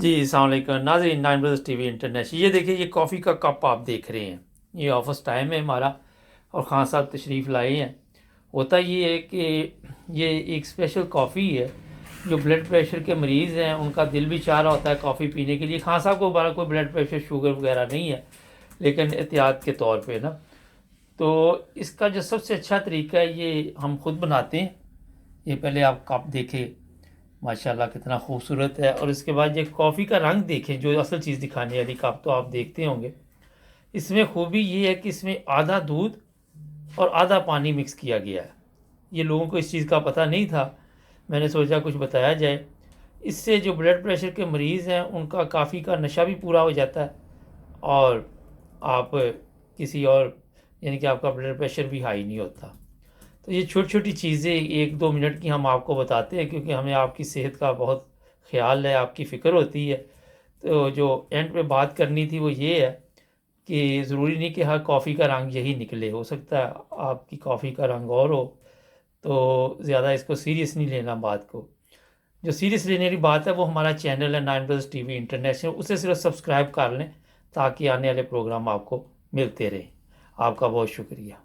जी, अस्सलाम वालेकुम नाज़रीन, नाइन ब्रदर्स टीवी इंटरनेशनल। ये देखिए, ये कॉफ़ी का कप आप देख रहे हैं। ये ऑफिस टाइम है हमारा और ख़ान साहब तशरीफ़ लाए हैं। होता ये है कि ये एक स्पेशल कॉफ़ी है जो ब्लड प्रेशर के मरीज़ हैं उनका दिल भी चाह रहा होता है कॉफ़ी पीने के लिए। ख़ान साहब को हमारा कोई ब्लड प्रेशर शुगर वगैरह नहीं है, लेकिन एहतियात के तौर पे ना, तो इसका जो सबसे अच्छा तरीका है ये हम खुद बनाते हैं। ये पहले आप कप देखें, माशाल्लाह कितना खूबसूरत है। और इसके बाद ये कॉफ़ी का रंग देखें, जो असल चीज़ दिखाने वाली कप तो आप देखते होंगे। इसमें खूबी ये है कि इसमें आधा दूध और आधा पानी मिक्स किया गया है। ये लोगों को इस चीज़ का पता नहीं था, मैंने सोचा कुछ बताया जाए। इससे जो ब्लड प्रेशर के मरीज़ हैं उनका कॉफ़ी का नशा भी पूरा हो जाता है और आप किसी और यानी कि आपका ब्लड प्रेशर भी हाई नहीं होता। तो ये छोटी छोटी चीज़ें 1-2 मिनट की हम आपको बताते हैं, क्योंकि हमें आपकी सेहत का बहुत ख्याल है, आपकी फ़िक्र होती है। तो जो एंड पे बात करनी थी वो ये है कि ज़रूरी नहीं कि हर कॉफ़ी का रंग यही निकले, हो सकता है आपकी कॉफ़ी का रंग और हो। तो ज़्यादा इसको सीरियस नहीं लेना बात को। जो सीरियस लेने वाली बात है वो हमारा चैनल है नाइन ब्रदर्स टीवी इंटरनेशनल, उसे सिर्फ सब्सक्राइब कर लें ताकि आने वाले प्रोग्राम आपको मिलते रहें। आपका बहुत शुक्रिया।